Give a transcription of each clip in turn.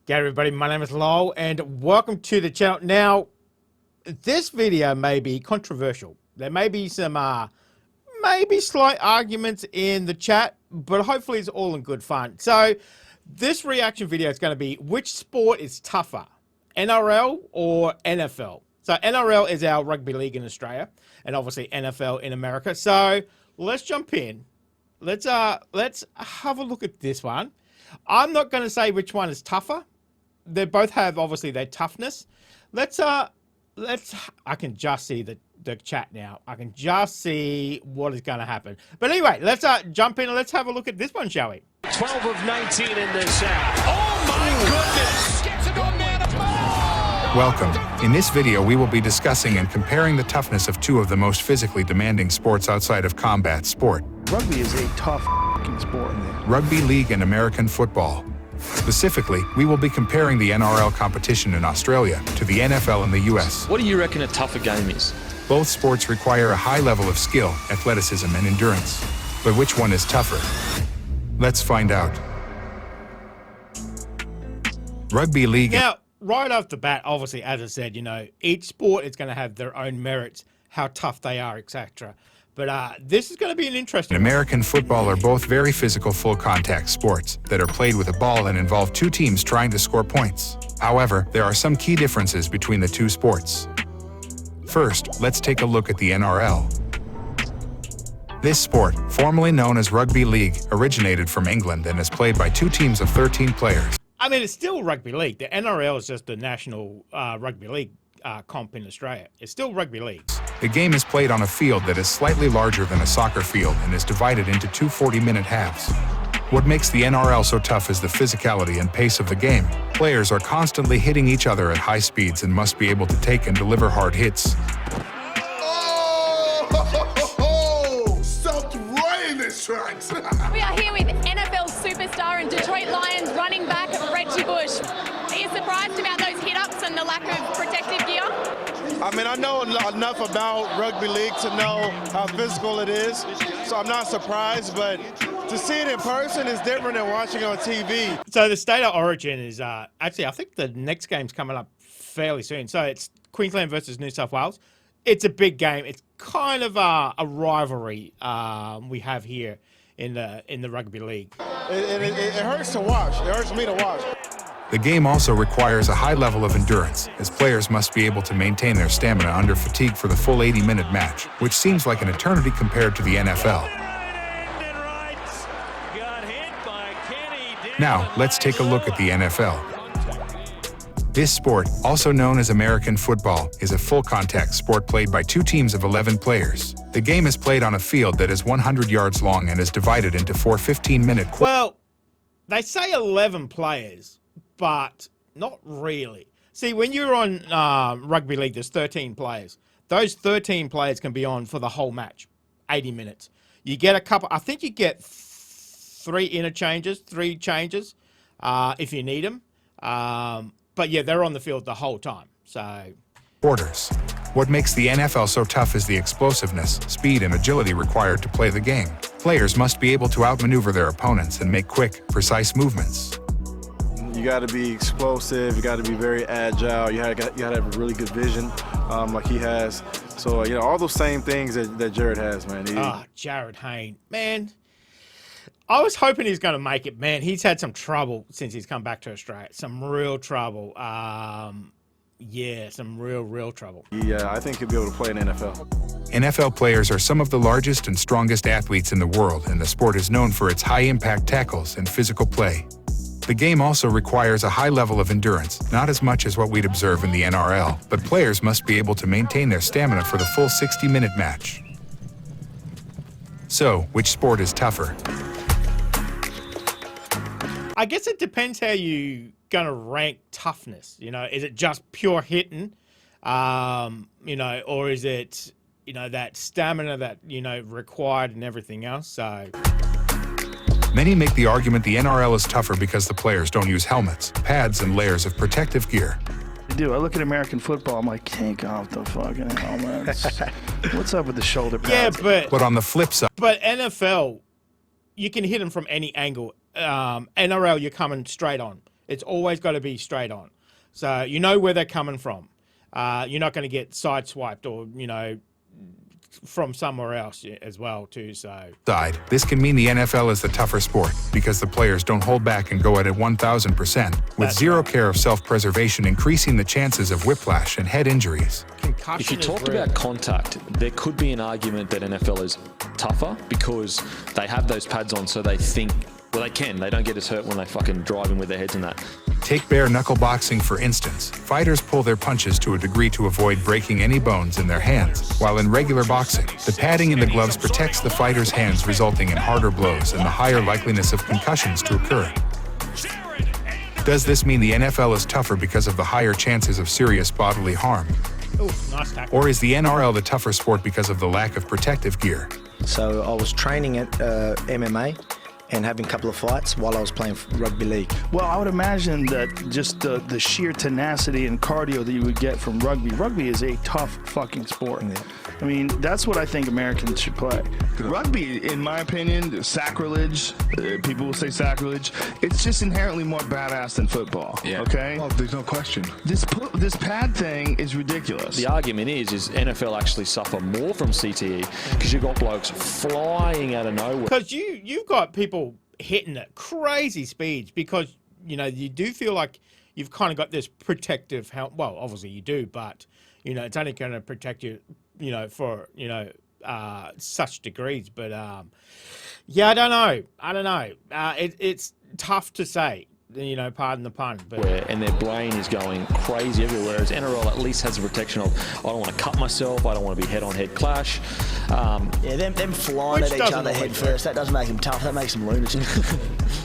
G'day everybody, my name is Lowell and welcome to the channel. Now, this video may be controversial. There may be some maybe slight arguments in the chat, but hopefully it's all in good fun. So this reaction video is going to be which sport is tougher, NRL or NFL? So NRL is our rugby league in Australia and obviously NFL in America. So let's jump in. Let's have a look at this one. I'm not going to say which one is tougher. They both have obviously their toughness. I can just see the chat now. I can just see what is going to happen. But anyway, let's jump in and let's have a look at this one, shall we? 12 of 19 in this half. Oh my goodness! Gets it on man of ball! Welcome. In this video we will be discussing and comparing the toughness of two of the most physically demanding sports outside of combat sport. Rugby is a tough sport, man. Rugby League and American football. Specifically, we will be comparing the NRL competition in Australia to the NFL in the US. What do you reckon a tougher game is? Both sports require a high level of skill, athleticism, and endurance. But which one is tougher? Let's find out. Rugby League. Now, right off the bat, obviously, as I said, you know, each sport is going to have their own merits, how tough they are, etc. But this is going to be an interesting one. American football are both very physical full-contact sports that are played with a ball and involve two teams trying to score points. However, there are some key differences between the two sports. First, let's take a look at the NRL. This sport, formerly known as Rugby League, originated from England and is played by two teams of 13 players. I mean, it's still rugby league. The NRL is just the national rugby league comp in Australia. It's still rugby league. The game is played on a field that is slightly larger than a soccer field and is divided into two 40-minute halves. What makes the NRL so tough is the physicality and pace of the game. Players are constantly hitting each other at high speeds and must be able to take and deliver hard hits. Oh, stopped right in his tracks. We are here with NFL superstar and Detroit Lions running back Reggie Bush. Are you surprised about those hit-ups and the lack of protective gear? I mean, I know enough about rugby league to know how physical it is, so I'm not surprised, but to see it in person is different than watching on TV. So the state of origin is actually, I think the next game's coming up fairly soon. So it's Queensland versus New South Wales. It's a big game. It's kind of a rivalry we have here in the rugby league. It hurts to watch. It hurts me to watch. The game also requires a high level of endurance, as players must be able to maintain their stamina under fatigue for the full 80-minute match, which seems like an eternity compared to the NFL. Now, let's take a look at the NFL. This sport, also known as American football, is a full-contact sport played by two teams of 11 players. The game is played on a field that is 100 yards long and is divided into four 15-minute quarters. Well, they say 11 players, but not really. See, when you're on rugby league, there's 13 players. Those 13 players can be on for the whole match, 80 minutes. You get a couple, I think you get three changes if you need them. But yeah, they're on the field the whole time. So Quarters. What makes the NFL so tough is the explosiveness, speed, and agility required to play the game. Players must be able to outmaneuver their opponents and make quick, precise movements. You got to be explosive. You got to be very agile. You got to have a really good vision, like he has. So you know, all those same things that Jared has, man. Jared Hayne, man. I was hoping he's going to make it, man. He's had some trouble since he's come back to Australia. Some real trouble. Yeah, some real trouble. Yeah, I think he'll be able to play in NFL. NFL players are some of the largest and strongest athletes in the world, and the sport is known for its high-impact tackles and physical play. The game also requires a high level of endurance, not as much as what we'd observe in the NRL, but players must be able to maintain their stamina for the full 60-minute match. So, which sport is tougher? I guess it depends how you gonna rank toughness. You know, is it just pure hitting, you know, or is it, you know, that stamina that, you know, required and everything else? So Many make the argument the NRL is tougher because the players don't use helmets, pads, and layers of protective gear. I do. I look at American football, I'm like, take off the fucking helmets. What's up with the shoulder pads? Yeah, But on the flip side, NFL, you can hit them from any angle. NRL, you're coming straight on. It's always got to be straight on. So you know where they're coming from. You're not going to get sideswiped or, from somewhere else as well too. So This can mean the NFL is the tougher sport because the players don't hold back and go at it 1,000%, with zero care of self-preservation, increasing the chances of whiplash and head injuries. concussion. If you is talked real. about contact, there could be an argument that NFL is tougher because they have those pads on, so they think, well, they don't get as hurt when they fucking driving with their heads in that. Take bare knuckle boxing, for instance. Fighters pull their punches to a degree to avoid breaking any bones in their hands, while in regular boxing, the padding in the gloves protects the fighter's hands, resulting in harder blows and the higher likeliness of concussions to occur. Does this mean the NFL is tougher because of the higher chances of serious bodily harm? Ooh, nice tackle. Or is the NRL the tougher sport because of the lack of protective gear? So I was training at MMA and having a couple of fights while I was playing rugby league. Well, I would imagine that just the sheer tenacity and cardio that you would get from rugby. Rugby is a tough fucking sport. Yeah. I mean, that's what I think Americans should play. Rugby, in my opinion, sacrilege. People will say sacrilege. It's just inherently more badass than football. Yeah. Okay. Oh, there's no question. This pad thing is ridiculous. The argument is NFL actually suffer more from CTE because you've got blokes flying out of nowhere. Because you've got people hitting at crazy speeds because, you do feel like you've kind of got this protective helmet. Well, obviously you do, but, it's only going to protect you, for, such degrees. But, yeah, I don't know. It's tough to say, pardon the pun. But And their brain is going crazy everywhere. Whereas NRL at least has the protection of, I don't want to cut myself, I don't want to be head-on-head clash. Yeah, them flying Which at each doesn't other always head work. first, that doesn't make them tough, that makes them lunatics.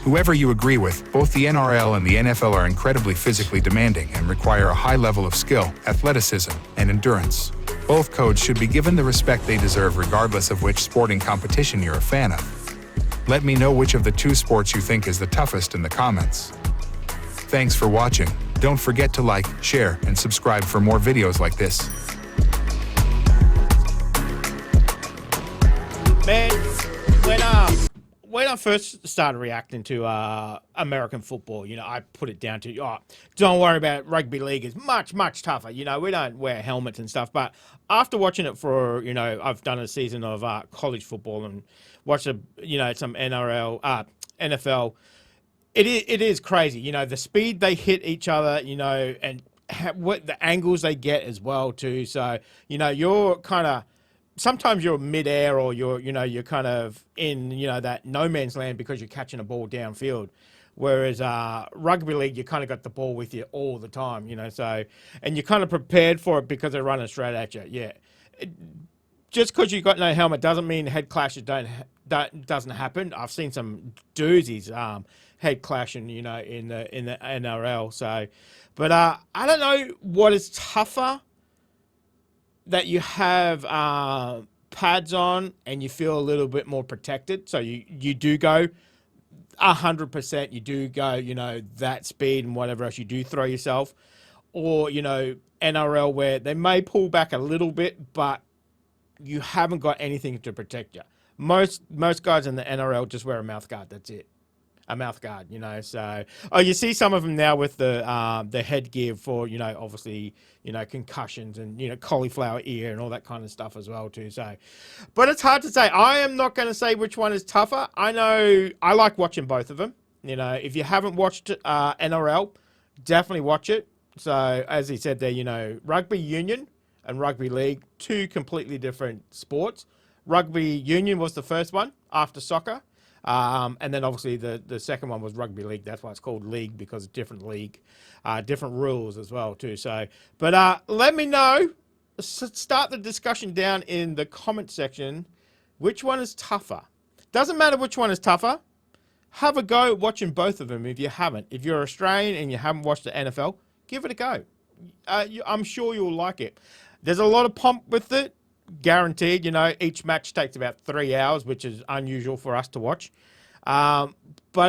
Whoever you agree with, both the NRL and the NFL are incredibly physically demanding and require a high level of skill, athleticism, and endurance. Both codes should be given the respect they deserve regardless of which sporting competition you're a fan of. Let me know which of the two sports you think is the toughest in the comments. Thanks for watching. Don't forget to like, share, and subscribe for more videos like this. Man, when I first started reacting to American football, I put it down to, don't worry about it, rugby league is much, much tougher. We don't wear helmets and stuff. But after watching it for, I've done a season of college football and watched, some NRL, NFL. It is crazy, the speed they hit each other, and what the angles they get as well too. So, you're kind of, sometimes you're mid-air or you're kind of in, that no man's land because you're catching a ball downfield. Whereas rugby league, you kind of got the ball with you all the time, so, and you're kind of prepared for it because they're running straight at you. Yeah. Just because you got no helmet doesn't mean head clashes doesn't happen. I've seen some doozies, head clashing, in the NRL. So, but I don't know what is tougher, that you have pads on and you feel a little bit more protected. So you do go 100%. You do go, that speed and whatever else. You do throw yourself, or NRL where they may pull back a little bit, but you haven't got anything to protect you. Most guys in the NRL just wear a mouth guard. That's it. A mouth guard, so you see some of them now with the headgear for, obviously, concussions and, cauliflower ear and all that kind of stuff as well too. So, but it's hard to say. I am not going to say which one is tougher. I know I like watching both of them. If you haven't watched NRL, definitely watch it. So as he said there, rugby union and rugby league, two completely different sports. Rugby union was the first one after soccer. And then obviously the second one was rugby league. That's why it's called league, because it's different league, different rules as well too. So, but let me know. Start the discussion down in the comment section. Which one is tougher? Doesn't matter which one is tougher. Have a go at watching both of them if you haven't. If you're Australian and you haven't watched the NFL, give it a go. I'm sure you'll like it. There's a lot of pomp with it. Guaranteed, each match takes about 3 hours, which is unusual for us to watch. But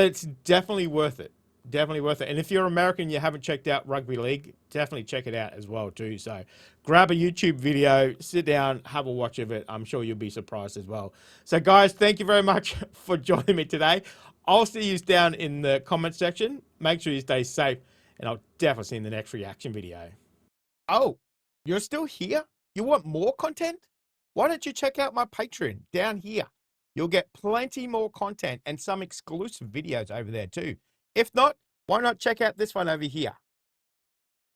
it's definitely worth it. Definitely worth it. And if you're American and you haven't checked out Rugby League, definitely check it out as well too. So grab a YouTube video, sit down, have a watch of it. I'm sure you'll be surprised as well. So guys, thank you very much for joining me today. I'll see you down in the comment section. Make sure you stay safe, and I'll definitely see you in the next reaction video. Oh, you're still here? You want more content? Why don't you check out my Patreon down here? You'll get plenty more content and some exclusive videos over there too. If not, why not check out this one over here?